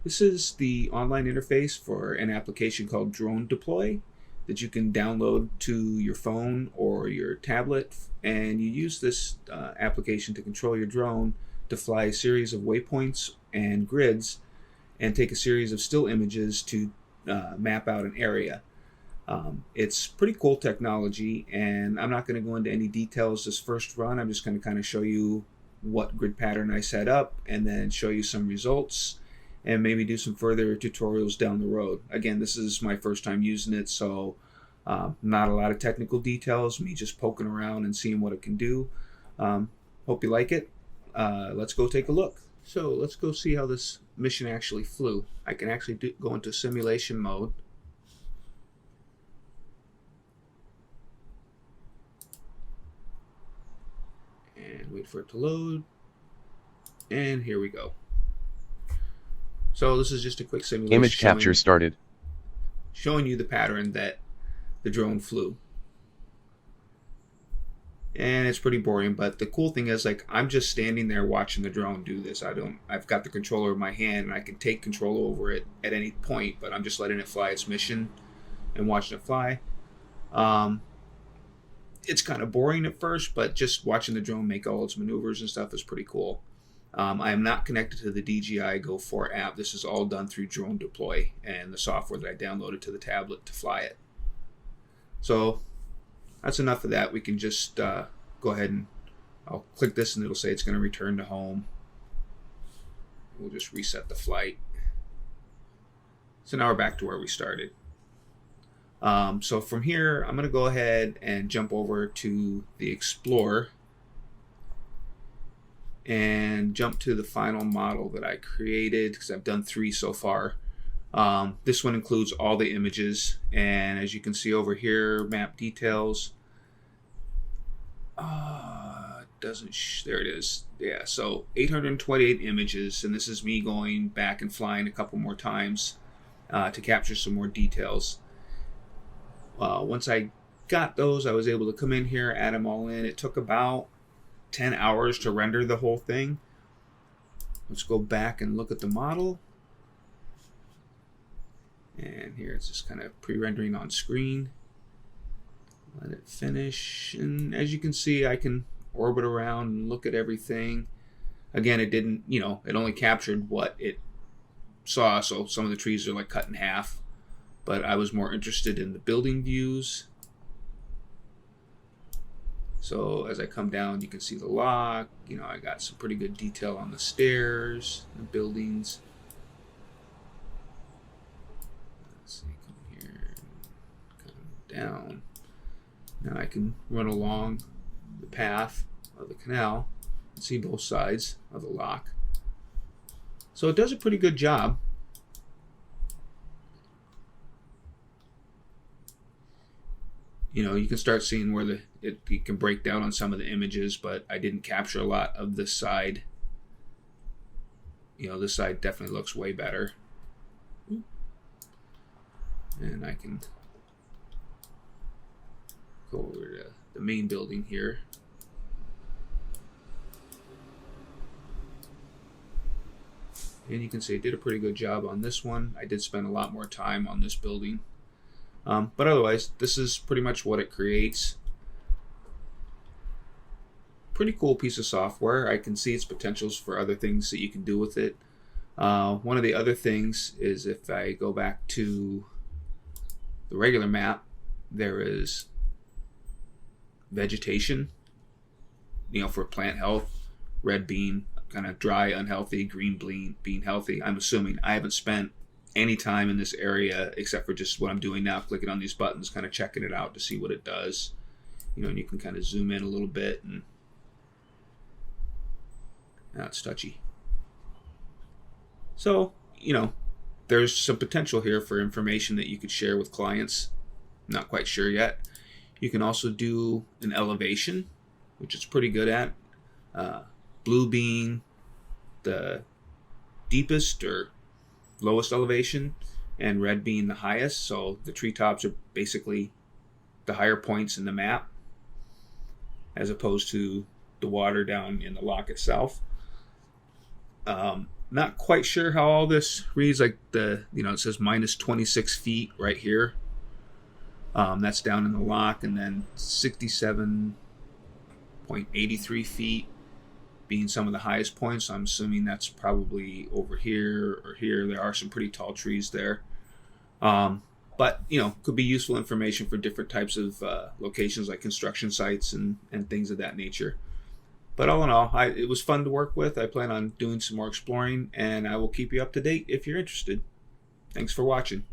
This is the online interface for an application called Drone Deploy that you can download to your phone or your tablet, and you use this application to control your drone to fly a series of waypoints and grids and take a series of still images to map out an area. It's pretty cool technology, and I'm not going to go into any details this first run. I'm just going to kind of show you what grid pattern I set up and then show you some results and maybe do some further tutorials down the road. Again, this is my first time using it, so not a lot of technical details, me just poking around and seeing what it can do. Hope you like it. Let's go take a look. So let's go see how this mission actually flew. I can actually go into simulation mode. And wait for it to load. And here we go. So this is just a quick simulation. Image capture started. Showing you the pattern that the drone flew. And it's pretty boring, but the cool thing is, like, I'm just standing there watching the drone do this. I've got the controller in my hand and I can take control over it at any point, but I'm just letting it fly its mission and watching it fly. It's kind of boring at first, but just watching the drone make all its maneuvers and stuff is pretty cool. I am not connected to the DJI Go 4 app. This is all done through Drone Deploy and the software that I downloaded to the tablet to fly it. So that's enough of that. We can just go ahead and I'll click this and it'll say it's going to return to home. We'll just reset the flight. So now we're back to where we started. So from here, I'm going to go ahead and jump over to the Explorer and jump to the final model that I created, because I've done 3 so far. This one includes all the images, and as you can see over here, map details. There it is. Yeah, so 828 images, and this is me going back and flying a couple more times to capture some more details. Once I got those, I was able to come in here, add them all in. It took about 10 hours to render the whole thing. Let's go back and look at the model. And here it's just kind of pre-rendering on screen. Let it finish. And as you can see, I can orbit around and look at everything. Again, it didn't, it only captured what it saw. So some of the trees are like cut in half. But I was more interested in the building views. So as I come down, you can see the lock. I got some pretty good detail on the stairs, the buildings. Let's see, come here, come down. Now I can run along the path of the canal and see both sides of the lock. So it does a pretty good job. You can start seeing where it can break down on some of the images, but I didn't capture a lot of this side. This side definitely looks way better. And I can go over to the main building here. And you can see I did a pretty good job on this one. I did spend a lot more time on this building. But otherwise, this is pretty much what it creates. Pretty cool piece of software. I can see its potentials for other things that you can do with it. One of the other things is if I go back to the regular map, there is vegetation, for plant health. Red bean, kind of dry, unhealthy. Green bean, healthy. I'm assuming. I haven't spent any time in this area except for just what I'm doing now, clicking on these buttons, kind of checking it out to see what it does. And you can kind of zoom in a little bit, and now it's touchy. So, there's some potential here for information that you could share with clients. Not quite sure yet. You can also do an elevation, which it's pretty good at. Blue being the deepest or lowest elevation, and red being the highest. So the treetops are basically the higher points in the map, as opposed to the water down in the lock itself. Not quite sure how all this reads. Like it says minus 26 feet right here. That's down in the lock, and then 67.83 feet being some of the highest points. So I'm assuming that's probably over here or here. There are some pretty tall trees there. But could be useful information for different types of locations like construction sites and things of that nature. But all in all, it was fun to work with. I plan on doing some more exploring, and I will keep you up to date if you're interested. Thanks for watching.